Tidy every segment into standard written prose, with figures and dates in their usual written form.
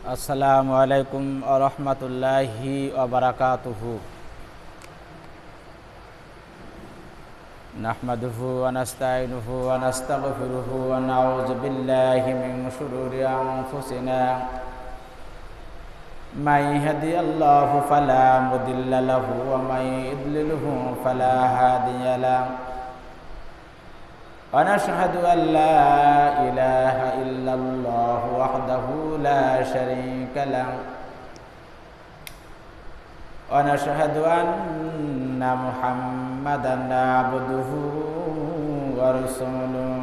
আসসালামু আলাইকুম ওয়া রাহমাতুল্লাহি ওয়া বারাকাতুহু। নাহমাদুহু ওয়া নাস্তাঈনুহু ওয়া নাস্তাগফিরুহু ওয়া নাউযু বিল্লাহি মিন শুরুরি আনফুসিনা। মান ইয়াহদিহিল্লাহু ফালা মুদিল্লা লাহু ওয়া মান ইদ্লিলহু ফালা হাদিয়া লাহু। ونشهد أن لا إله إلا الله وحده لا شريك له ونشهد أن محمدا عبده ورسوله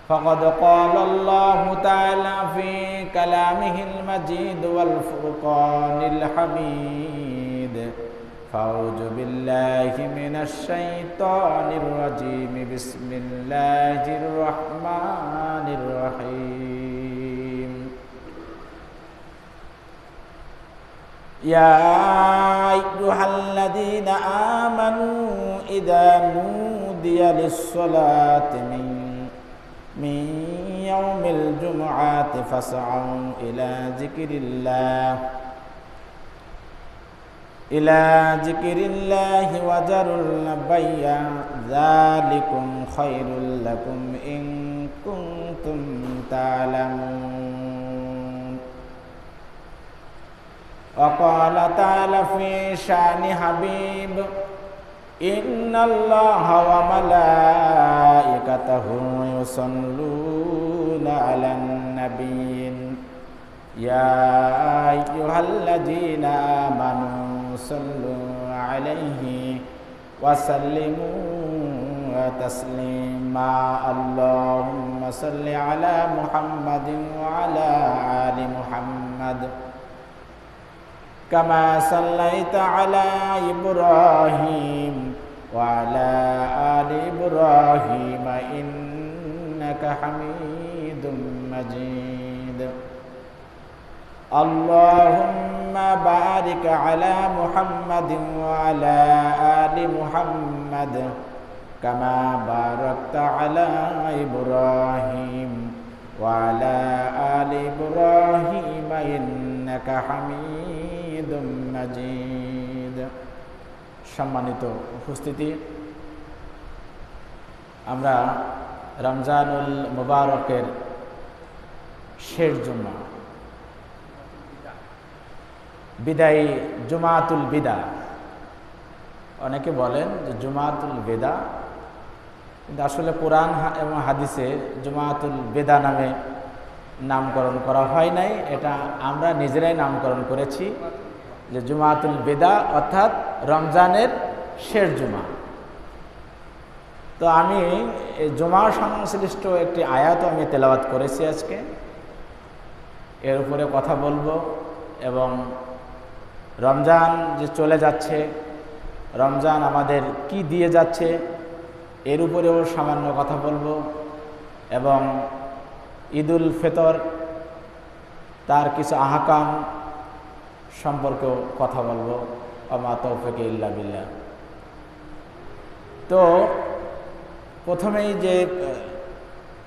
فقد قال الله تعالى في كلامه المجيد والفرقان الحميد أعوذ بالله من الشيطان الرجيم بسم الله الرحمن الرحيم يا أيها الذين آمنوا إذا نودي للصلاة من يوم الجمعة فاسعوا إلى ذكر الله وذروا البيع ذلكم خير لكم إن كنتم تعلمون. وقال تعالى في شأن حبيب إن الله وملائكته يصلون على النبي يا أيها الذين آمنوا صلوا عليه وسلموا تسليما. اللهم صل على محمد وعلى آل محمد كما صليت على إبراهيم وعلى آل إبراهيم إنك حميد مجيد. اللهم بارك على محمد وعلى آل محمد كما باركت على إبراهيم وعلى آل إبراهيم إنك حميد مجيد. সম্মানিত উপস্থিতি, আমরা রমজানুল মুবারকের শেষ জুমা, বিদায়ী জুমাতুল বিদা, অনেকে বলেন যে জুমাতুল বেদা, কিন্তু আসলে কোরআন এবং হাদিসে জুমাতুল বেদা নামে নামকরণ করা হয় নাই। এটা আমরা নিজেরাই নামকরণ করেছি যে জুমাতুল বেদা, অর্থাৎ রমজানের শেষ জুমা। তো আমি এই জুমা সংশ্লিষ্ট একটি আয়াত আমি তেলাওয়াত করেছি আজকে, এর উপরে কথা বলবো এবং রমজান যে চলে যাচ্ছে, রমজান আমাদের কি দিয়ে যাচ্ছে এর উপরেও সামান্য কথা বলবো এবং ঈদুল ফিতর তার কিছু আহকাম সম্পর্কেও কথা বলবো। ওমা তৌফিক ইল্লা বিল্লাহ। তো প্রথমেই যে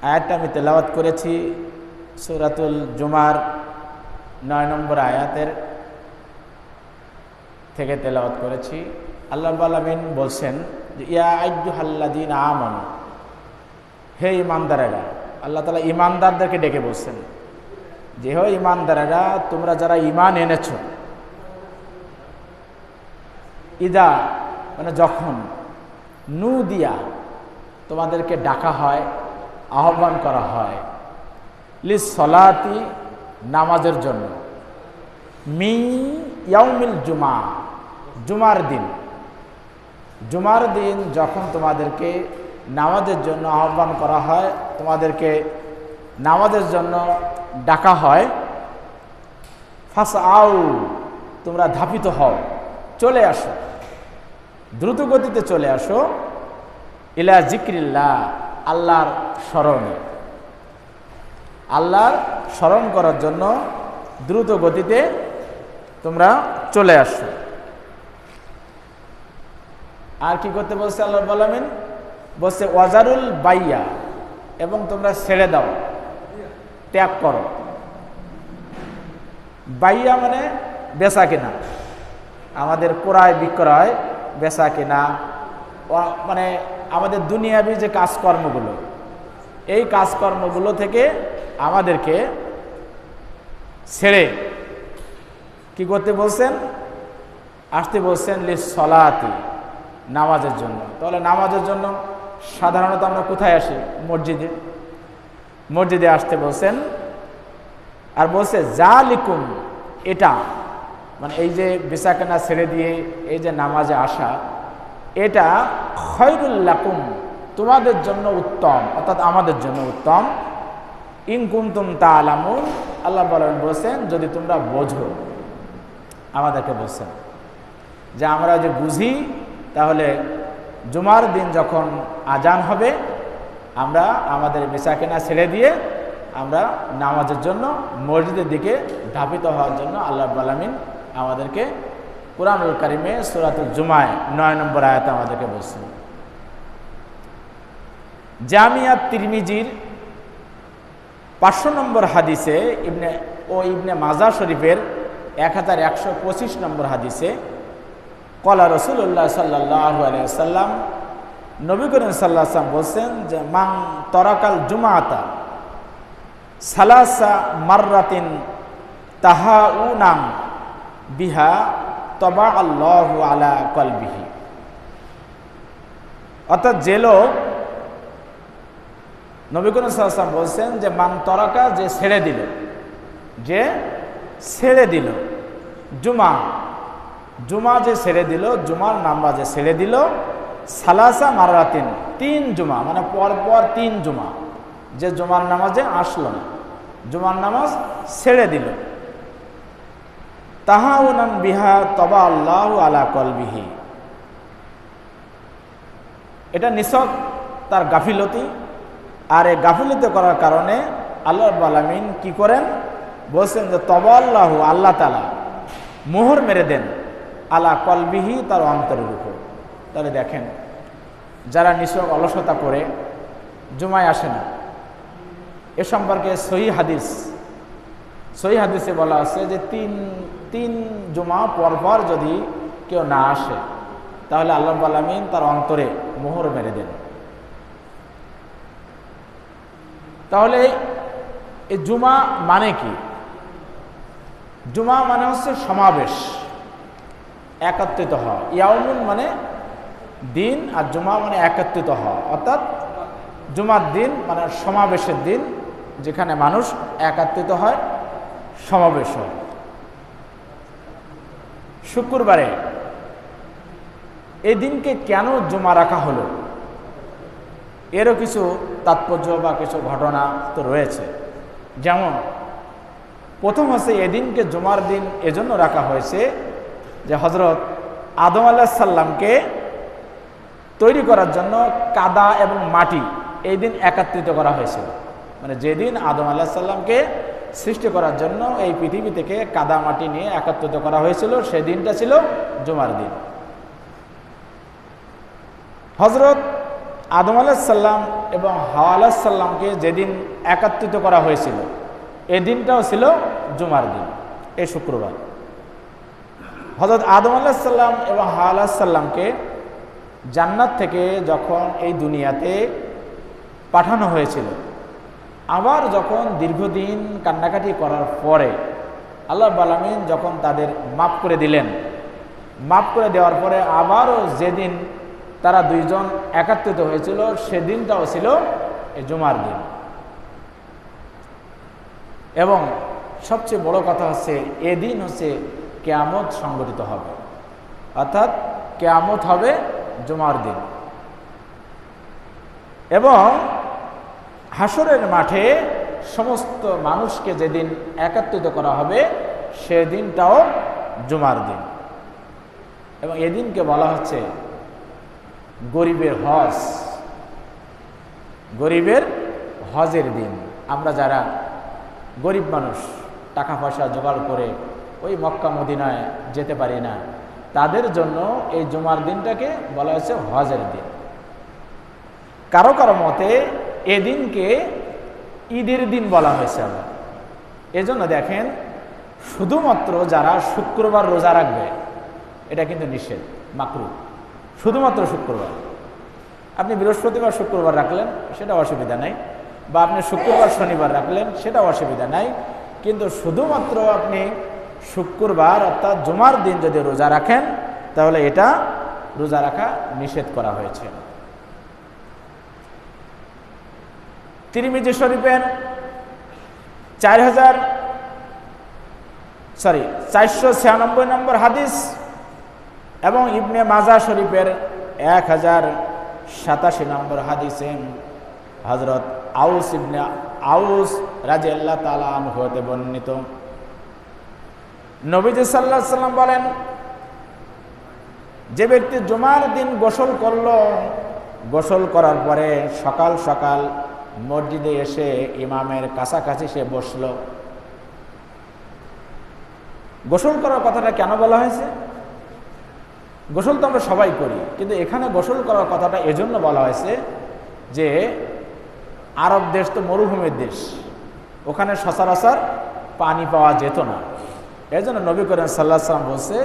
আয়াতটা আমি তেলাওয়াত করেছি সূরাতুল জুমার 9 নম্বর আয়াতের থেকে তেলাওয়াত করেছি। আল্লাহ রাব্বুল আলামিন বলছেন যে ইয়া আইয়ুহাল্লাযীনা আমানু, হে ঈমানদারেরা। আল্লাহ তাআলা ঈমানদারদেরকে ডেকে বলছেন যে হে ঈমানদারেরা, তোমরা যারা ঈমান এনেছো, ইদা মানে যখন, নুদিয়া তোমাদেরকে ডাকা হয়, আহ্বান করা হয়, লিসসালাতি নামাজের জন্য, মিন ইয়াউমিল জুমা জুমার দিন, জুমার দিন যখন তোমাদেরকে নামাজের জন্য আহ্বান করা হয়, তোমাদেরকে নামাজের জন্য ডাকা হয়, ফাসআউ তোমরা ধাপিত হও, চলে আসো, দ্রুত গতিতে চলে আসো, ইলা যিকরিল্লাহ আল্লাহর স্মরণে, আল্লাহর স্মরণ করার জন্য দ্রুত গতিতে তোমরা চলে আসো। আর কি করতে বলছে আল্লাহ রাব্বুল আলামিন? বলছে ওয়াজারুল বাইয়া, এবং তোমরা ছেড়ে দাও, ত্যাগ করো, বাইয়া মানে বেচা কেনা, আমাদের ক্রয় বিক্রয়, বেচা কেনা, মানে আমাদের দুনিয়াবি যে কাজকর্মগুলো, এই কাজকর্মগুলো থেকে আমাদেরকে ছেড়ে কি করতে বলছেন? আসতে বলছেন লিসসালাতি, নামাজের জন্য। তাহলে নামাজের জন্য সাধারণত আমরা কোথায় আসি? মসজিদে। মসজিদে আসতে বলছেন। আর বলছে জালিকুম, এটা মানে এই যে বেচা কেনা ছেড়ে দিয়ে এই যে নামাজে আসা, এটা খয়রুল লাকুম, তোমাদের জন্য উত্তম, অর্থাৎ আমাদের জন্য উত্তম। ইন কুনতুম তা'লামুন, আল্লাহ বলছেন যদি তোমরা বোঝো। আমাদেরকে বলছেন যে আমরা যে বুঝি, তাহলে জুমার দিন যখন আজান হবে আমরা আমাদের বেচা কেনা ছেড়ে দিয়ে আমরা নামাজের জন্য মসজিদের দিকে ধাবিত হওয়ার জন্য আল্লাহ রাব্বুল আলামিন আমাদেরকে কুরআনুল কারীমে সূরাতুল জুমায় 9 নম্বর আয়াতে আমাদেরকে বলছেন। জামিয়া তিরমিজির 500 নম্বর হাদিসে ইবনে মাজাহ শরীফের 1125 নম্বর হাদিসে ক্বালা রাসূলুল্লাহ সাল্লাল্লাহু আলাইহি ওয়াসাল্লাম, নবী করিম সাল্লাল্লাহু আলাইহি ওয়াসাল্লাম বলছেন যে মান তারাকাল জুমাআতা সালাসা মাররাতিন তাহাউনাম বিহা তবা আল্লাহু আলা কলবিহি। অর্থাৎ যে লোক, নবী করিম সাল্লাল্লাহু আলাইহি ওয়াসাল্লাম বলছেন যে মান তারাকা, যে ছেড়ে দিল, যে ছেড়ে দিল জুমা, জুমা যে ছেড়ে দিল, জুমার নামাজ যে ছেড়ে দিল, সালাসা মাররাতিন, 3 জুমা, মানে পরপর 3 জুমা, যে জুমার নামাজে আসলো না, জুমার নামাজ ছেড়ে দিল, তাহাউনান বিহা তবা আল্লাহু আলা কলবিহি, এটা নিছক তার গাফিলতি। আর এই গাফিলতি করার কারণে আল্লাহ রাব্বুল আলামিন কি করেন? বলছেন যে তবা আল্লাহু, আল্লাহ তাআলা মোহর মেরে দেন আলা কলবিহি, তার অন্তরের উপর। তাহলে দেখেন, যারা নিছক অলসতা করে জুমায় আসে না, এ সম্পর্কে সহিহ হাদিসে বলা আছে যে তিন জুমা পরপর যদি কেউ না আসে তাহলে আল্লাহ রাব্বুল আলামিন তার অন্তরে মোহর মেরে দেন। তাহলে এই জুমা মানে কি? জুমা মানে হচ্ছে সমাবেশ, একত্রিত হওয়া। ইয়াউমুন মানে দিন, আর জুমা মানে একত্রিত হওয়া। অর্থাৎ জুমার দিন মানে সমাবেশের দিন, যেখানে মানুষ একত্রিত হয়, সমাবেশ হয়। শুক্রবারে এই দিনকে কেন জুমা রাখা হলো, এরও কিছু তাৎপর্য বা কিছু ঘটনা তো রয়েছে। যেমন প্রথম হচ্ছে, এদিনকে জুমার দিন এজন্য রাখা হয়েছে যে হযরত আদম আলাইহিস সালামকে তৈরি করার জন্য কাদা এবং মাটি এই দিন একত্রিত করা হয়েছিল। মানে যেদিন আদম আলাইহিস সালামকে সৃষ্টি করার জন্য এই পৃথিবী থেকে কাদা মাটি নিয়ে একত্রিত করা হয়েছিল, সেদিনটা ছিল জুমার দিন। হযরত আদম আলাইহিস সালাম এবং হাওয়া আলাইহিস সালামকে যেদিন একত্রিত করা হয়েছিল, এই দিনটাও ছিল জুমার দিন, এই শুক্রবার। হযরত আদম আলাইহিস সালাম এবং হাওয়া আলাইহিস সালামকে জান্নাত থেকে যখন এই দুনিয়াতে পাঠানো হয়েছিল, আবার যখন দীর্ঘদিন কান্নাকাটি করার পরে আল্লাহ রাব্বুল আলামিন যখন তাদের মাফ করে দিলেন, মাফ করে দেওয়ার পরে আবারও যেদিন তারা দুইজন একত্রিত হয়েছিল, সেদিনটাও ছিল এই জুমার দিন। এবং সবচেয়ে বড় কথা হচ্ছে, এদিন হচ্ছে কিয়ামত সংঘটিত হবে, অর্থাৎ কিয়ামত হবে জুমার দিন। এবং হাসরের মাঠে সমস্ত মানুষকে যেদিন একত্রিত করা হবে, সেদিনটাও জুমার দিন। এবং এদিনকে বলা হচ্ছে গরিবের হজ, গরিবের হজের দিন। আমরা যারা গরিব মানুষ, টাকা পয়সা জোগাড় করে ওই মক্কা মদিনায় যেতে পারি না, তাদের জন্য এই জুমার দিনটাকে বলা হচ্ছে হজের দিন। কারো কারো মতে এদিনকে ঈদের দিন বলা হয়েছে। আবার এজন্য দেখেন, শুধুমাত্র যারা শুক্রবার রোজা রাখবে এটা কিন্তু নিষেধ, মাকরুহ, শুধুমাত্র শুক্রবার। আপনি বৃহস্পতিবার শুক্রবার রাখলেন সেটা অসুবিধা নাই, বা আপনি শুক্রবার শনিবার রাখলেন সেটা অসুবিধা নাই, কিন্তু শুধুমাত্র আপনি শুক্রবার অর্থাৎ জুমার দিন যদি রোজা রাখেন তাহলে এটা রোজা রাখা নিষেধ করা হয়েছে। তিরমিজি শরীফের 496 নম্বর হাদিস এবং ইবনে মাজাহ শরীফের 1087 নম্বর হাদিসে হযরত আউস ইবনে আউস রাদিয়াল্লাহু তাআলা আনহু হতে বর্ণিত, নবীজি সাল্লাল্লাহু আলাইহি সাল্লাম বলেন, যে ব্যক্তি জুমার দিন গোসল করলো, গোসল করার পরে সকাল সকাল মসজিদে এসে ইমামের কাছাকাছি সে বসলো। গোসল করার কথাটা কেন বলা হয়েছে? গোসল তো আমরা সবাই করি, কিন্তু এখানে গোসল করার কথাটা এজন্য বলা হয়েছে যে আরব দেশ তো মরুভূমির দেশ, ওখানে সচরাচর পানি পাওয়া যেত না। এই জন্য নবী করিম সাল্লাল্লাহু আলাইহি ওয়াসাল্লাম বলছে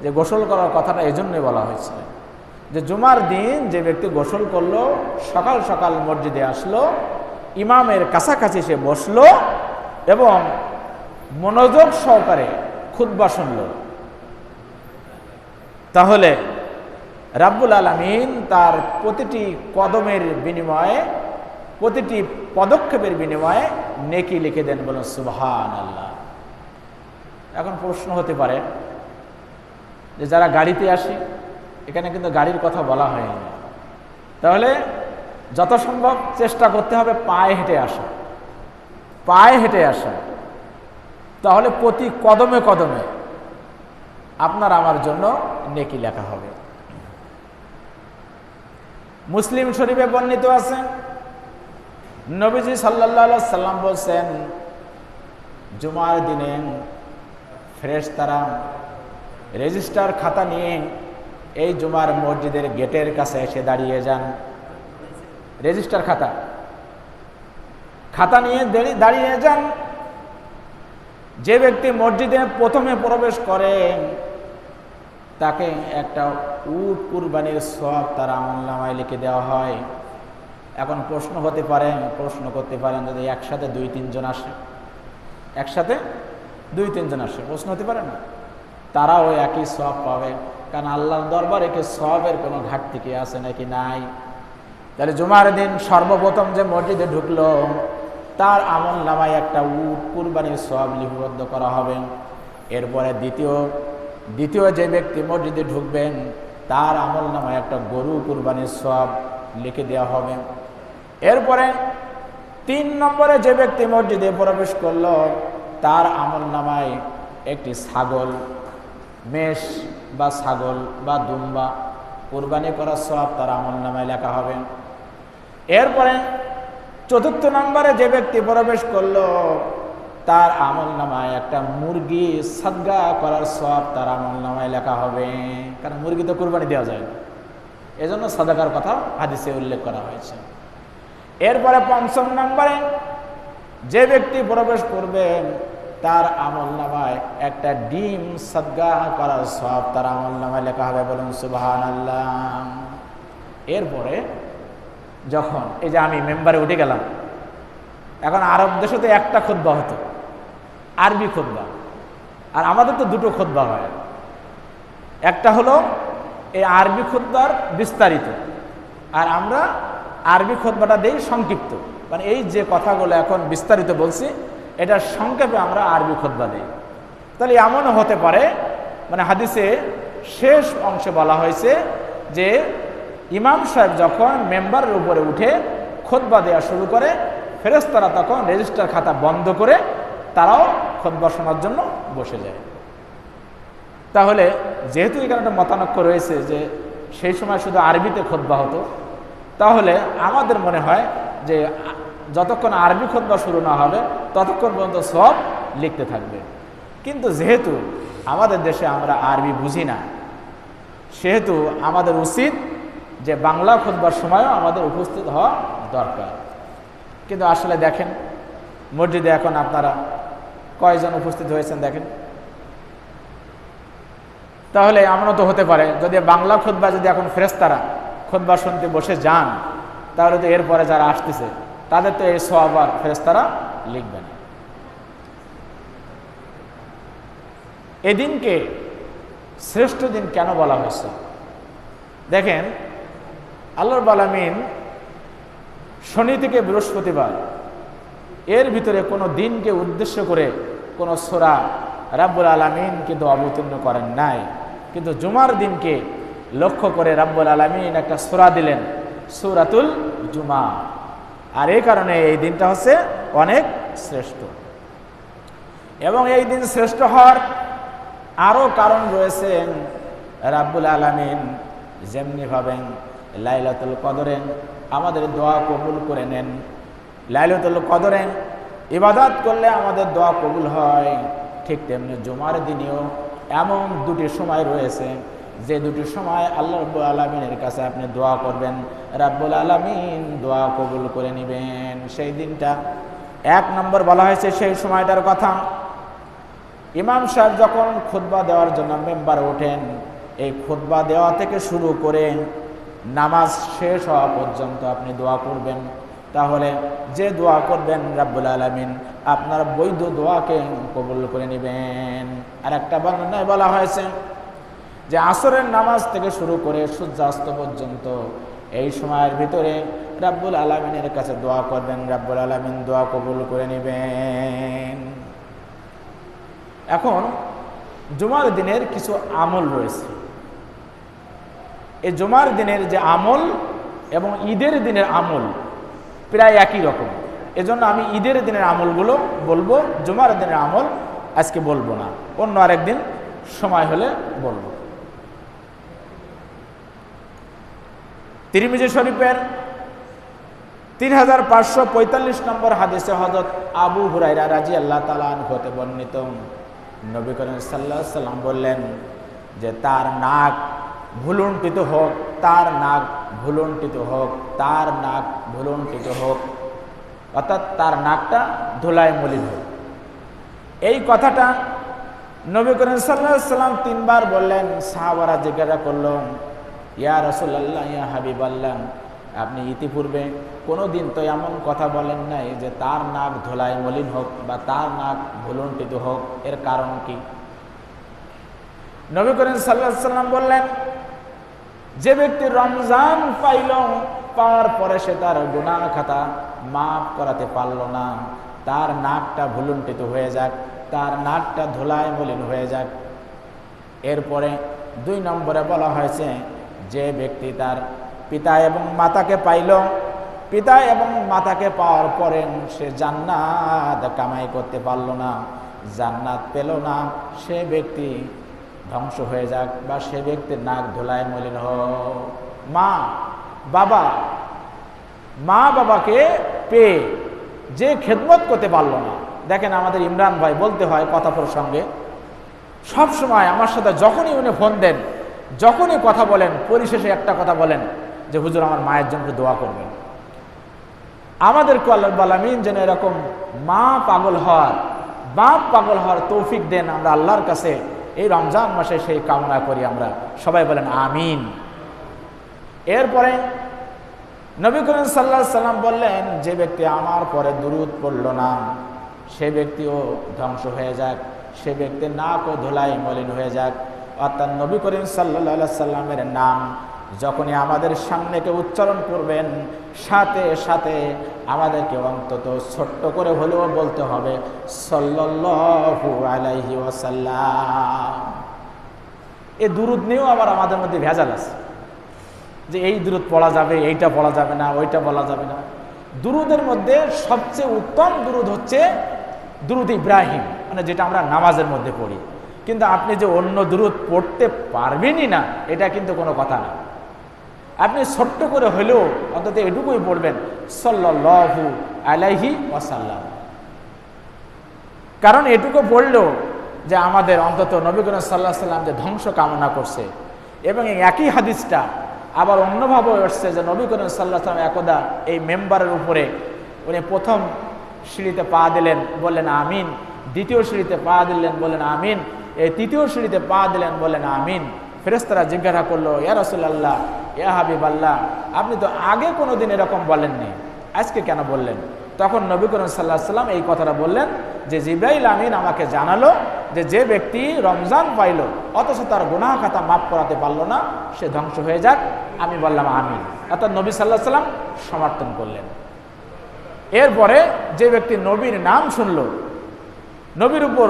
যে গোসল করার কথাটা এজন্যই বলা হয়েছে যে জুমার দিন যে ব্যক্তি গোসল করলো, সকাল সকাল মসজিদে আসলো, ইমামের কাছাকাছি সে বসলো এবং মনোযোগ সহকারে খুতবা শুনল, তাহলে রাব্বুল আলামিন তার প্রতিটি কদমের বিনিময়ে, প্রতিটি পদক্ষেপের বিনিময়ে নেকি লিখে দেন। বলুন সুবহানাল্লাহ। এখন প্রশ্ন হতে পারে যে যারা গাড়িতে আসে, এখানে কিন্তু গাড়ির কথা বলা হয়নি, তাহলে যত সম্ভব চেষ্টা করতে হবে পায়ে হেঁটে আসা, পায়ে হেঁটে আসা, তাহলে প্রতি কদমে কদমে আপনার আমার জন্য নেকি লেখা হবে। মুসলিম শরীফে বর্ণিত আছে, নবীজি সাল্লাল্লাহু আলাইহি সাল্লাম বলছেন, জুমার দিনে ফেরেশতারা রেজিস্টার খাতা নিয়ে এই জুমার মসজিদের গেটের কাছে এসে দাঁড়িয়ে যান। রেজিস্টার খাতা নিয়ে দাঁড়িয়ে যান। যে ব্যক্তি মসজিদে প্রথমে প্রবেশ করেন তাকে একটা উট কুরবানির সওয়াব তার আমলনামায় লিখে দেওয়া হয়। এখন প্রশ্ন করতে পারেন যদি একসাথে 2-3 জন আসে, একসাথে 2-3 জন আসে, প্রশ্ন হতে পারে না? তারাও একই সওয়াব পাবে, কারণ আল্লাহর দরবারে কি সওয়াবের কোনো ঘাটতি কি আছে নাকি নাই? তাহলে জুমার দিন সর্বপ্রথম যে মসজিদে ঢুকলো তার আমলনামায় একটা উট কুরবানির সওয়াব লিপিবদ্ধ করা হবে। এরপরে দ্বিতীয় যে ব্যক্তি মসজিদে ঢুকবেন তার আমলনামায় একটা গরু কুরবানির সওয়াব লিখে দেওয়া হবে। এরপরে 3 নম্বরে যে ব্যক্তি মসজিদে প্রবেশ করলো তার আমলনামায় একটি ছাগল, মেষ বা ছাগল বা দুম্বা কুরবানি করার সওয়াব তার আমলনামায় লেখা হবে। এরপরে 4র্থ নম্বরে যে ব্যক্তি প্রবেশ করলো তার আমলনামায় একটা মুরগি সাদগা করার সওয়াব তার আমলনামায় লেখা হবে, কারণ মুরগি তো কুরবানি দেওয়া যায় না, এজন্য সাদাকার কথা হাদিসে উল্লেখ করা হয়েছে। এরপরে 5ম নম্বরে যে ব্যক্তি প্রবেশ করবেন তার আমলনামায় একটা ডিম সাদগা করার সওয়াব তার আমলনামায় লেখা হবে। বলুন সুবহানাল্লাহ। এরপরে যখন এই যে আমি মেম্বারে উঠে গেলাম, এখন আরব দেশে তো একটা খুতবা হতো, আরবি খুতবা, আর আমাদের তো 2টো খুতবা হয়। একটা হলো এই আরবি খুতবার বিস্তারিত, আর আমরা আরবি খুতবাটা দেই সংক্ষিপ্ত, মানে এই যে কথাগুলো এখন বিস্তারিত বলছি এটা সংক্ষেপে আমরা আরবি খুতবা দেই। তাহলে এমনও হতে পারে, মানে হাদিসে শেষ অংশে বলা হয়েছে যে ইমাম সাহেব যখন মেম্বারের উপরে উঠে খুতবা দেওয়া শুরু করে, ফেরেশতারা তখন রেজিস্টার খাতা বন্ধ করে তারাও খুতবা শোনার জন্য বসে যায়। তাহলে যেহেতু এখানে একটা মতানক্য রয়েছে যে সেই সময় শুধু আরবিতে খুতবা হতো, তাহলে আমাদের মনে হয় যে যতক্ষণ আরবি খুতবা শুরু না হবে ততক্ষণ পর্যন্ত সব লিখতে থাকবে। কিন্তু যেহেতু আমাদের দেশে আমরা আরবি বুঝি না, সেহেতু আমাদের উচিত যে বাংলা খুতবার সময়ও আমাদের উপস্থিত হওয়া দরকার। কিন্তু আসলে দেখেন মসজিদে এখন আপনারা কয়জন উপস্থিত হয়েছেন দেখেন। তাহলে এমনও তো হতে পারে যদি বাংলা খুতবা যদি এখন ফেরেশতারা খুতবা শুনতে বসে যান, তাহলে তো এরপরে যারা আসতেছে তাদের তো এই সওয়াব আর ফেরেশতারা লিখবেন। এদিনকে শ্রেষ্ঠ দিন কেন বলা হয়েছে? দেখেন, আল্লাহ রাব্বুল আলামিন শনি থেকে বৃহস্পতিবার এর ভিতরে কোনো দিনকে উদ্দেশ্য করে কোনো সূরা রাব্বুল আলামিন কিন্তু অবতীর্ণ করেন নাই, কিন্তু জুমার দিনকে লক্ষ্য করে রাব্বুল আলামিন একটা সূরা দিলেন, সূরাতুল জুমা। আর এই কারণে এই দিনটা হচ্ছে অনেক শ্রেষ্ঠ। এবং এই দিন শ্রেষ্ঠ হওয়ার আরও কারণ রয়েছে। রাব্বুল আলামিন যেমনি ভাবেন লাইলাতুল কদরে আমাদের দোয়া কবুল করে নেন, লাইলাতুল কদরে ইবাদত করলে আমাদের দোয়া কবুল হয়, ঠিক তেমনি জুমার দিনেও এমন দুটি সময় রয়েছে যে দুটি সময় আল্লাহ রাব্বুল আলামিনের কাছে আপনি দোয়া করবেন, রাব্বুল আলামিন দোয়া কবুল করে নেবেন। সেই দিনটা এক নম্বর বলা হয়েছে সেই সময়টার কথা, ইমাম সাহেব যখন খুতবা দেওয়ার জন্য মেম্বারে ওঠেন, এই খুতবা দেওয়া থেকে শুরু করে নামাজ শেষ হওয়া পর্যন্ত আপনি দোয়া করবেন। তাহলে যে দোয়া করবেন রাব্বুল আলামিন আপনার বৈধ দোয়াকে কবুল করে নেবেন। আর একটা বর্ণনায় বলা হয়েছে যে আসরের নামাজ থেকে শুরু করে সূর্যাস্ত পর্যন্ত এই সময়ের ভিতরে রাব্বুল আলামিনের কাছে দোয়া করবেন, রাব্বুল আলামিন দোয়া কবুল করে নেবেন। এখন জুমার দিনের কিছু আমল রয়েছে। এই জুমার দিনের যে আমল এবং ঈদের দিনের আমল প্রায় একই রকম, এজন্য আমি ঈদের দিনের আমলগুলো বলবো, জুমার দিনের আমল আজকে বলবো না, অন্য আরেকদিন সময় হলে বলবো। তিরমিজি শরীফের 3545 নম্বর হাদিসে হযরত আবু হুরায়রা রাদিয়াল্লাহু তাআলা আনহু হতে বর্ণিত, নবী করিম সাল্লাল্লাহু আলাইহি সাল্লাম বললেন যে তার নাক ভুলুণ্ঠিত হোক, তার নাক ভুলুণ্ঠিত হোক, তার নাক ভুলুণ্ঠিত হোক, অর্থাৎ তার নাকটা ধুলায় মলিন হোক। এই কথাটা নবী করিম সাল্লাল্লাহু আলাইহি সাল্লাম তিনবার বললেন। সাহাবারা জিজ্ঞাসা করল, ইয়া রাসূলুল্লাহ, ইয়া হাবিবাল্লাহ, আপনি ইতিপূর্বে কোনো দিন তো এমন কথা বলেন নাই যে তার নাক ধুলায় মলিন হোক বা তার নাক ভুলুণ্ঠিত হোক, এর কারণ কি? নবী করিম সাল্লাল্লাহু আলাইহি সাল্লাম বললেন, যে ব্যক্তি রমজান পাইল, পাওয়ার পরে সে তার গুনাহ খাতা মাফ করাতে পারল না, তার নাকটা ভুলুণ্ঠিত হয়ে যাক, তার নাকটা ধুলায় মলিন হয়ে যাক। এরপরে 2 নম্বরে বলা হয়েছে যে ব্যক্তি তার পিতা এবং মাতাকে পাইল, পিতা এবং মাতাকে পাওয়ার পরে সে জান্নাত কামাই করতে পারল না, জান্নাত পেল না, সে ব্যক্তি ধ্বংস হয়ে যাক বা সে ব্যক্তির নাক ধুলায় মলিন হোক। মা বাবাকে পেয়ে যে খেদমত করতে পারল না, দেখেন আমাদের ইমরান ভাই বলতে হয় কথা প্রসঙ্গে, সব সময় আমার সাথে যখনই উনি ফোন দেন, যখনই কথা বলেন, পরিশেষে একটা কথা বলেন যে হুজুর আমার মায়ের জন্য দোয়া করবেন। আমাদেরকে আল্লাহ রাব্বুল আলামিন যেন এরকম বাপ পাগল হওয়ার তৌফিক দেন, আমরা আল্লাহর কাছে এই রমজান মাসে সেই কামনা করি। আমরা সবাই বলেন আমিন। এরপরে নবী করিম সাল্লাল্লাহু আলাইহি সাল্লাম বললেন, যে ব্যক্তি আমার পরে দুরূদ পড়ল না, সে ব্যক্তিও ধ্বংস হয়ে যাক, সে ব্যক্তির নাকও ধুলায় মলিন হয়ে যাক। অর্থাৎ নবী করিম সাল্লাল্লাহু আলাইহি সাল্লামের নাম যখনই আমাদের সামনে কেউ উচ্চারণ করবেন, সাথে সাথে আমাদেরকে অন্তত ছোট্ট করে হলেও বলতে হবে সাল্লাল্লাহু আলাইহি ওয়াসাল্লাম। এই দুরূদ নিয়েও আবার আমাদের মধ্যে ভেজাল আছে যে এই দুরূদ পড়া যাবে, এইটা পড়া যাবে না, ওইটা বলা যাবে না। দুরূদের মধ্যে সবচেয়ে উত্তম দুরূদ হচ্ছে দুরূদ ইব্রাহিম, মানে যেটা আমরা নামাজের মধ্যে পড়ি। কিন্তু আপনি যে অন্য দুরূদ পড়তে পারবেনই না, এটা কিন্তু কোনো কথা না। আপনি ছোট্ট করে হলেও অন্তত এটুকুই পড়বেন সাল্লাল্লাহু আলাইহি ওয়াসাল্লাম, কারণ এটুকু পড়লেও যে আমাদের অন্তত নবী করিম সাল্লাল্লাহু আলাইহি সাল্লাম যে ধ্বংস কামনা করছে। এবং এই একই হাদিসটা আবার অন্যভাবে এসছে যে নবী করিম সাল্লাল্লাহু আলাইহি সাল্লাম একদা এই মেম্বারের উপরে উনি প্রথম সিঁড়িতে পা দিলেন, বললেন আমিন, দ্বিতীয় সিঁড়িতে পা দিলেন, বলেন আমিন। এই তৃতীয় সিঁড়িতে পা দিলেন, বলেন আমিন। ফেরেশতারা জিজ্ঞাসা করলো, ইয়া রাসূলুল্লাহ, ইয়া হাবিবাল্লাহ, আপনি তো আগে কোনোদিন এরকম বলেননি, আজকে কেন বললেন? তখন নবী করিম সাল্লাল্লাহু আলাইহি ওয়াসাল্লাম এই কথাটা বললেন যে জিবরাইল আমিন আমাকে জানালো যে ব্যক্তি রমজান পাইল অথচ তার গুনাহ খাতা মাফ করাতে পারলো না, সে ধ্বংস হয়ে যাক। আমি বললাম আমিন। অর্থাৎ নবী সাল্লাল্লাহু আলাইহি ওয়াসাল্লাম সমর্থন করলেন। এরপরে যে ব্যক্তি নবীর নাম শুনল, নবীর উপর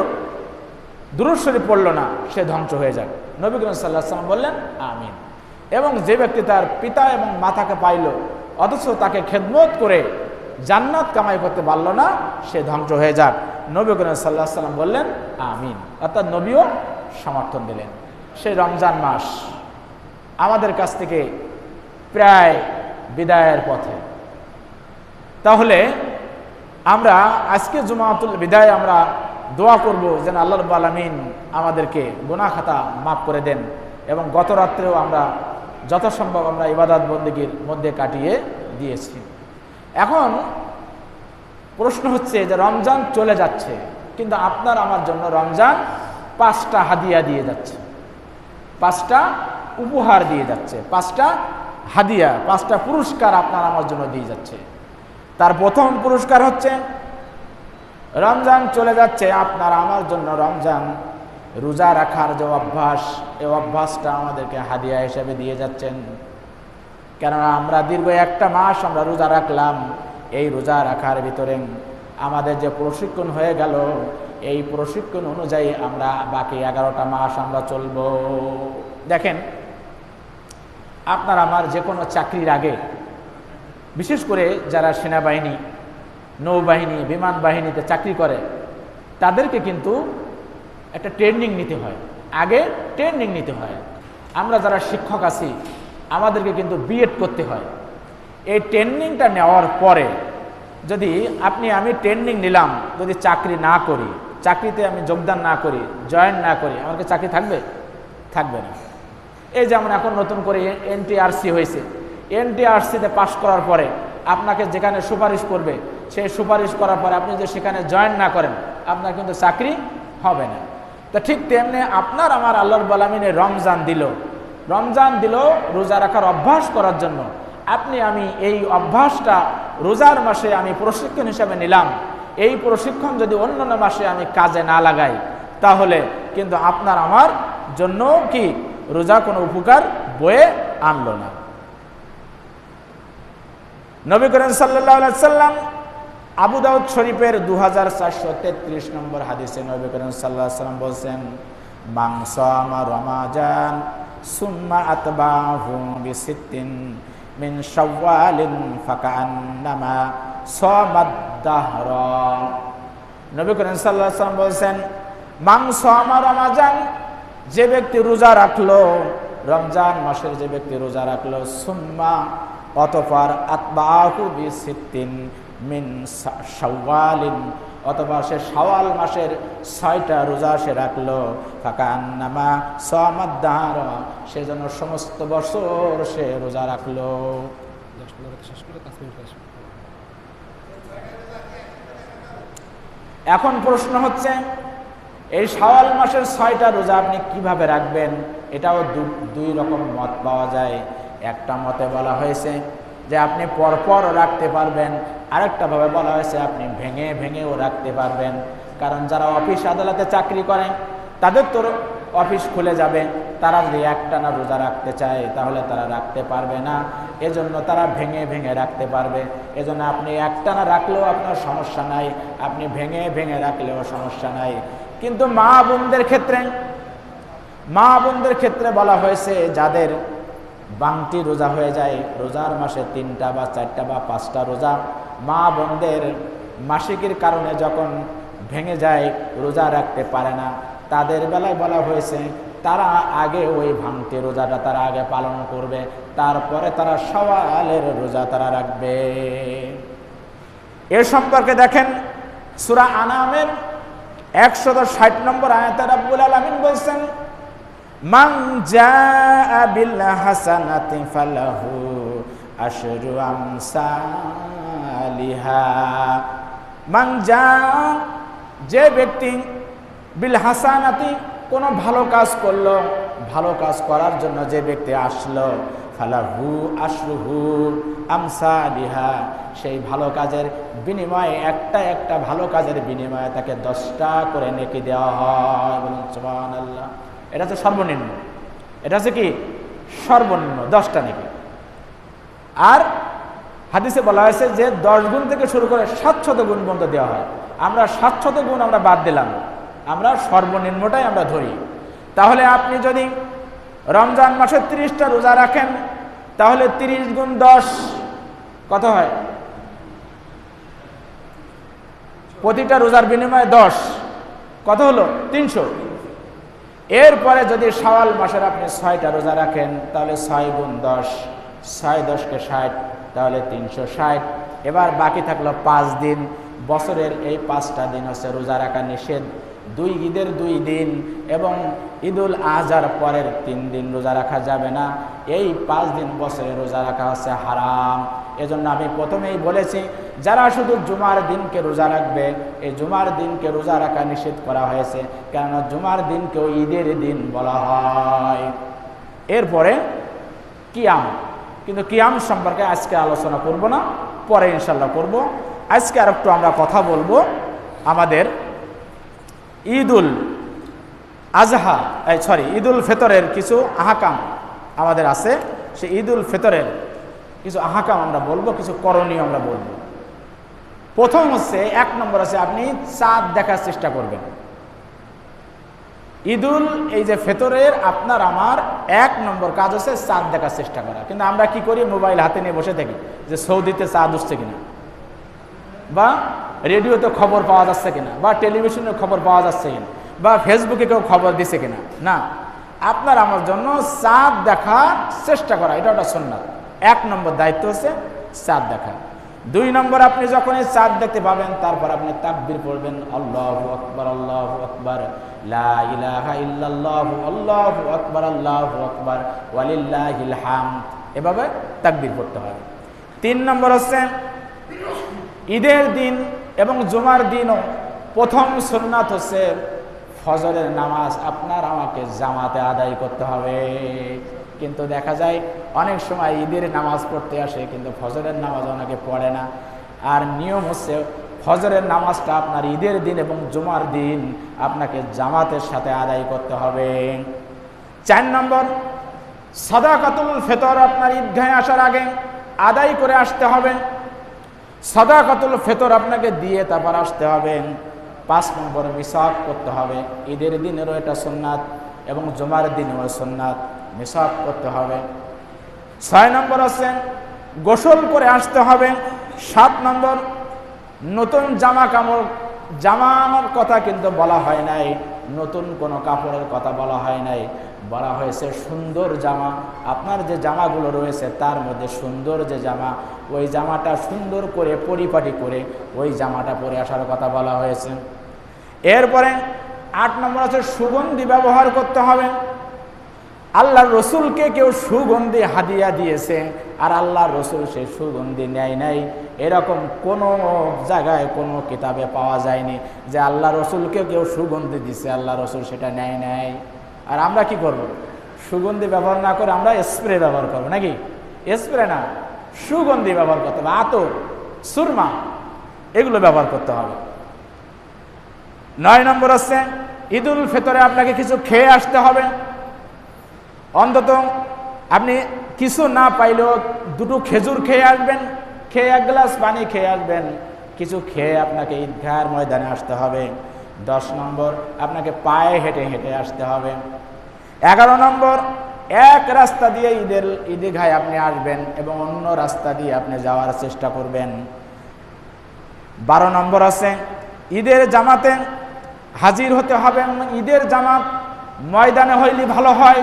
দুরূদ শরীফ পড়ল না, সে ধ্বংস হয়ে যাক। নবী করিম সাল্লাল্লাহু আলাইহি ওয়াসাল্লাম বললেন আমিন। এবং যে ব্যক্তি তার পিতা এবং মাতাকে পাইল অথচ তাকে খেদমত করে জান্নাত কামাই করতে পারল না, সে ধ্বংস হয়ে যাক। নবী করিম সাল্লাল্লাহু আলাইহি ওয়াসাল্লাম বললেন আমিন। অর্থাৎ নবীও সমর্থন দিলেন। সেই রমজান মাস আমাদের কাছ থেকে প্রায় বিদায়ের পথে। তাহলে আমরা আজকে জুমাতুল বিদায় আমরা দোয়া করব যেন আল্লাহ রাব্বুল আলামিন আমাদেরকে গুনাহ খাতা মাফ করে দেন, এবং গত রাত্রেও আমরা যথাসম্ভব আমরা ইবাদত বন্দেগীর মধ্যে কাটিয়ে দিয়েছি। এখন প্রশ্ন হচ্ছে যে রমজান চলে যাচ্ছে, কিন্তু আপনার আমার জন্য রমজান 5টা হাদিয়া দিয়ে যাচ্ছে, 5টা উপহার দিয়ে যাচ্ছে, 5টা হাদিয়া, 5টা পুরস্কার আপনার আমার জন্য দিয়ে যাচ্ছে। তার প্রথম পুরস্কার হচ্ছে রমজান চলে যাচ্ছে, আপনার আমার জন্য রমজান রোজা রাখার যে অভ্যাস, এই অভ্যাসটা আমাদেরকে হাদিয়া হিসেবে দিয়ে যাচ্ছেন। কেননা আমরা দীর্ঘ একটা মাস আমরা রোজা রাখলাম, এই রোজা রাখার ভিতরে আমাদের যে প্রশিক্ষণ হয়ে গেল, এই প্রশিক্ষণ অনুযায়ী আমরা বাকি 11টা মাস আমরা চলব। দেখেন, আপনার আমার যে কোনো চাকরির আগে, বিশেষ করে যারা সেনাবাহিনী, নৌবাহিনী, বিমান বাহিনীতে চাকরি করে, তাদেরকে কিন্তু একটা ট্রেনিং নিতে হয়, আগে ট্রেনিং নিতে হয়। আমরা যারা শিক্ষক আছি আমাদেরকে কিন্তু বিএড করতে হয়। এই ট্রেনিংটা নেওয়ার পরে যদি আমি ট্রেনিং নিলাম, যদি চাকরি না করি, চাকরিতে আমি যোগদান না করি, জয়েন না করি, আমার কি চাকরি থাকবে? থাকবে না। এই যেমন এখন নতুন করে এনটিআরসি হয়েছে, এনটিআরসিতে পাশ করার পরে আপনাকে যেখানে সুপারিশ করবে, সেই সুপারিশ করার পরে আপনি যদি সেখানে জয়েন না করেন, আপনার কিন্তু চাকরি হবে না। তা ঠিক তেমনি আপনার আমার আল্লাহ রাব্বুল আলামিন রমজান দিল রোজা রাখার অভ্যাস করার জন্য। আমি এই অভ্যাসটা রোজার মাসে আমি প্রশিক্ষণ হিসাবে নিলাম, এই প্রশিক্ষণ যদি অন্যান্য মাসে আমি কাজে না লাগাই, তাহলে কিন্তু আপনার আমার জন্য কি রোজা কোনো উপকার বয়ে আনলো না। নবী করিম সাল্লাল্লাহু আলাইহি ওয়াসাল্লাম আবু দাউদ শরীফের 2433 নম্বর হাদিসে নবী করিম সাল্লাল্লাহু আলাইহি ওয়াসাল্লাম বলেন, মান সামা রমাজান সুম্মা আতবাহু বিসিত্তিন মিন শাওয়ালিন ফাকান্নামা সামাদ দাহরা। নবী করিম সাল্লাল্লাহু আলাইহি ওয়াসাল্লাম বলেন, মান সামা রমাজান, যে ব্যক্তি রোজা রাখলো, রমজান মাসের যে ব্যক্তি রোজা রাখলো, সুম্মা অতঃপর আতবাহু বিসিত্তিন মিন শাওয়ালিন, অথবা সে শাওয়াল মাসের 6টা রোজা সে রাখলো, ফাকান্নামা সামাদ দাহরা, সেজন্য সমস্ত বছর সে রোজা রাখলো। এখন প্রশ্ন হচ্ছে, এই শাওয়াল মাসের 6টা রোজা আপনি কিভাবে রাখবেন? এটাও দুই রকম মত পাওয়া যায়। একটা মতে বলা হয়েছে যে আপনি পরপর রাখতে পারবেন, আরেকটা ভাবে বলা হয়েছে আপনি ভেঙে ভেঙেও রাখতে পারবেন। কারণ যারা অফিস আদালতে চাকরি করেন তাদের তো অফিস খুলে যাবে, তারা যদি একটানা রোজা রাখতে চায় তাহলে তারা রাখতে পারবে না, এজন্য তারা ভেঙে ভেঙে রাখতে পারবে। এজন্য আপনি একটানা রাখলেও আপনার সমস্যা নাই, আপনি ভেঙে ভেঙে রাখলেও সমস্যা নাই। কিন্তু মা বোনদের ক্ষেত্রে বলা হয়েছে যাদের বাংটি রোজা হয়ে যায়, রোজার মাসে 3টা বা 4টা বা 5টা রোজা, মা বোনদের মাসিকের কারণে যখন ভেঙে যায়, রোজা রাখতে পারে না, তাদের বেলায় বলা হয়েছে তারা আগে ওই ভাঙতি রোজাটা তারা আগে পালন করবে, তারপরে তারা শাওয়ালের রোজা তারা রাখবে। এ সম্পর্কে দেখেন সূরা আনামের 160 নম্বর আয়াতে রাব্বুল আলামিন বলছেন, মান জাআ বিল হাসানাতি ফালাহু আশরু আমসালিহা। মান জাআ, যে ব্যক্তি বিল হাসানাতি কোনো ভালো কাজ করলো, ভালো কাজ করার জন্য যে ব্যক্তি আসলো, ফালাহু আশরুহু আমসালিহা, সেই ভালো কাজের বিনিময়ে একটা ভালো কাজের বিনিময়ে তাকে 10টা করে নেকি দেওয়া হয়। বলুন সুবহানাল্লাহ। এটা তো সর্বনিম্ন, এটা হচ্ছে কি সর্বনিম্ন 10টা নেকি। আর হাদিসে বলা হয়েছে যে 10 গুণ থেকে শুরু করে 700 গুণ পর্যন্ত দেওয়া হয়। আমরা 700 গুণ আমরা বাদ দিলাম, আমরা সর্বনিম্নটাই আমরা ধরি। তাহলে আপনি যদি রমজান মাসে 30টা রোজা রাখেন, তাহলে 30 গুণ 10 কত হয়? প্রতিটা রোজার বিনিময়ে 10 কত হলো? 300। এরপরে যদি শাওয়াল মাসের আপনি 6টা রোজা রাখেন, তাহলে 6 গুণ 10, 6 10 কে 60, তাহলে 360। এবার বাকি থাকলো 5 দিন। বছরের এই 5টা দিন হচ্ছে রোজা রাখা নিষেধ। 2 ঈদের 2 দিন এবং ঈদুল আজহার পরের 3 দিন রোজা রাখা যাবে না। এই 5 দিন বছরে রোজা রাখা হচ্ছে হারাম। এজন্য আমি প্রথমেই বলেছি, যারা শুধু জুমার দিনকে রোজা রাখবে, এই জুমার দিনকে রোজা রাখা নিষেধ করা হয়েছে, কেননা জুমার দিনকেও ঈদের দিন বলা হয়। এরপরে কিয়াম, কিন্তু কিয়াম সম্পর্কে আজকে আলোচনা করব না, পরে ইনশাল্লাহ করব। আজকে আর একটু আমরা কথা বলবো আমাদের ঈদুল আজহা, ঈদুল ফিতরের কিছু আহকাম আমাদের আছে। সেই ঈদুল ফিতরের কিছু আহকাম আমরা বলবো, কিছু করণীয় আমরা বলবো। প্রথম হচ্ছে 1 নম্বর আছে, আপনি চাঁদ দেখার চেষ্টা করবেন। ঈদুল এই যে ফিতরের আপনার আমার 1 নম্বর কাজ হচ্ছে চাঁদ দেখার চেষ্টা করা। কিন্তু আমরা কি করি? মোবাইল হাতে নিয়ে বসে থাকি যে সৌদিতে চাঁদ উঠছে কিনা, বা রেডিওতে খবর পাওয়া যাচ্ছে কিনা, বা টেলিভিশনে খবর পাওয়া যাচ্ছে কিনা, বা ফেসবুকে কেউ খবর দিছে কিনা। না, আপনার আমার জন্য চাঁদ দেখার চেষ্টা করা, এটা একটা সুন্নাত। 1 নম্বর দায়িত্ব হচ্ছে চাঁদ দেখা। 2 নম্বর, আপনি যখন এই চাঁদ দেখতে পাবেন, তারপর আপনি তাকবীর পড়বেন, আল্লাহু আকবার, আল্লাহু আকবার, লা ইলাহা ইল্লাল্লাহু, আল্লাহু আকবার, আল্লাহু আকবার, ওয়ালিল্লাহিল হামদ। এভাবে তাকবীর পড়তে হবে। 3 নম্বর হচ্ছে ঈদের দিন এবং জুমার দিনও প্রথম সুন্নাত হচ্ছে ফজরের নামাজ আপনার আমাকে জামাতে আদায় করতে হবে। কিন্তু দেখা যায় অনেক সময় ঈদের নামাজ পড়তে আসে, কিন্তু ফজরের নামাজ অনেকে পড়ে না। আর নিয়ম হচ্ছে ফজরের নামাজটা আপনার ঈদের দিন এবং জুমার দিন আপনাকে জামাতের সাথে আদায় করতে হবে। 4 নম্বর, সাদাকাতুল ফিতর আপনার ঈদগাহে আসার আগে আদায় করে আসতে হবে। সাদাকাতুল ফিতর আপনাকে দিয়ে তারপর আসতে হবে। 5 নম্বর, মিসাক করতে হবে। ঈদের দিনেরও এটা সুন্নাত এবং জুমার দিনেও সুন্নাত, মিসাক করতে হবে। 6 নম্বর আছে গোসল করে আসতে হবে। 7 নম্বর, নতুন জামার কথা কিন্তু বলা হয় নাই, নতুন কোনো কাপড়ের কথা বলা হয় নাই, বলা হয়েছে সুন্দর জামা। আপনার যে জামাগুলো রয়েছে তার মধ্যে সুন্দর যে জামা, ওই জামাটা সুন্দর করে পরিপাটি করে ওই জামাটা পরে আসার কথা বলা হয়েছে। এরপরে 8 নম্বর আছে সুগন্ধি ব্যবহার করতে হবে। আল্লাহর রসুলকে কেউ সুগন্ধি হাদিয়া দিয়েছে আর আল্লাহর রসুল সেই সুগন্ধি নেয় নাই, এরকম কোনো জায়গায় কোনো কিতাবে পাওয়া যায়নি যে আল্লাহ রসুলকে কেউ সুগন্ধি দিছে আল্লাহ রসুল সেটা নেয় নাই। আর আমরা কি করব? সুগন্ধি ব্যবহার না করে আমরা স্প্রে ব্যবহার করবো, নাকি? স্প্রে না, সুগন্ধি ব্যবহার করতে হবে। আতর, সুরমা, এগুলো ব্যবহার করতে হবে। 9 নম্বর আছে ঈদুল ফিতরে আপনাকে কিছু খেয়ে আসতে হবে। অন্তত আপনি কিছু না পাইলেও 2টো খেজুর খেয়ে আসবেন, খেয়ে 1 গ্লাস পানি খেয়ে আসবেন, কিছু খেয়ে আপনাকে ঈদগাহের ময়দানে আসতে হবে। 10 নম্বর, আপনাকে পায়ে হেঁটে হেঁটে আসতে হবে। 11 নম্বর, এক রাস্তা দিয়ে ঈদগাহে আপনি আসবেন এবং অন্য রাস্তা দিয়ে আপনি যাওয়ার চেষ্টা করবেন। 12 নম্বর আছে ঈদের জামাতে হাজির হতে হবে। ঈদের জামাত ময়দানে হইলে ভালো হয়,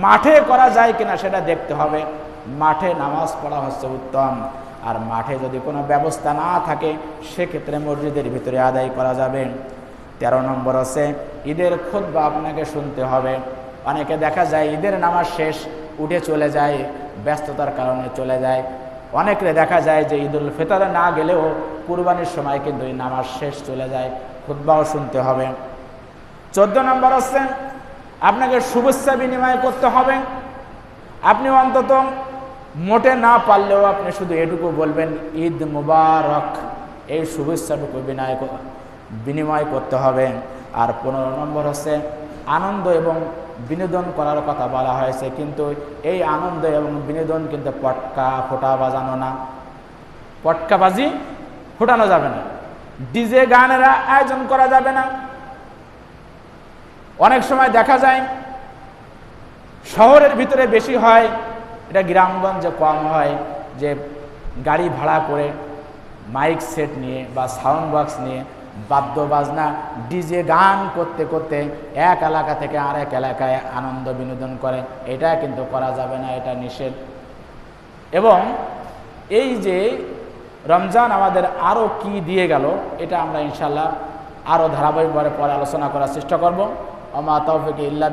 মাঠে করা যায় কিনা সেটা দেখতে হবে। মাঠে নামাজ পড়া হচ্ছে উত্তম, আর মাঠে যদি কোনো ব্যবস্থা না থাকে সেক্ষেত্রে মসজিদের ভিতরে আদায় করা যাবে। 13 নম্বর আছে ঈদের খুতবা আপনাকে শুনতে হবে। অনেকে দেখা যায় ঈদের নামাজ শেষ উঠে চলে যায়, ব্যস্ততার কারণে চলে যায়। অনেকে দেখা যায় যে ঈদুল ফিতরে না গেলেও কুরবানির সময় কিন্তু এই নামাজ শেষ চলে যায়, খুতবাও শুনতে হবে। 14 নম্বর হচ্ছে আপনাকে শুভেচ্ছা বিনিময় করতে হবে। আপনি অন্তত মোটে না পারলেও আপনি শুধু এটুকু বলবেন ঈদ মুবারক, এই শুভেচ্ছাটুকু বিনিময় করতে হবে। আর 15 নম্বর হচ্ছে আনন্দ এবং বিনোদন করার কথা বলা হয়েছে, কিন্তু এই আনন্দ এবং বিনোদন কিন্তু পটকা ফোঁটা বাজানো না, পটকাবাজি ফোটানো যাবে না, ডিজে গানের আয়োজন করা যাবে না। অনেক সময় দেখা যায় শহরের ভিতরে বেশি হয়, এটা গ্রামগঞ্জে কম হয়, যে গাড়ি ভাড়া করে মাইক সেট নিয়ে বা সাউন্ড বক্স নিয়ে বাদ্য বাজনা ডিজে গান করতে করতে এক এলাকা থেকে আরেক এলাকায় আনন্দ বিনোদন করে, এটা কিন্তু করা যাবে না, এটা নিষেধ। এবং এই যে রমজান আমাদের আরও কি দিয়ে গেল, এটা আমরা ইনশাল্লাহ আরও ধারাবাহিকভাবে পরে আলোচনা করার চেষ্টা করব। ওমা তাওফিক ইল্লা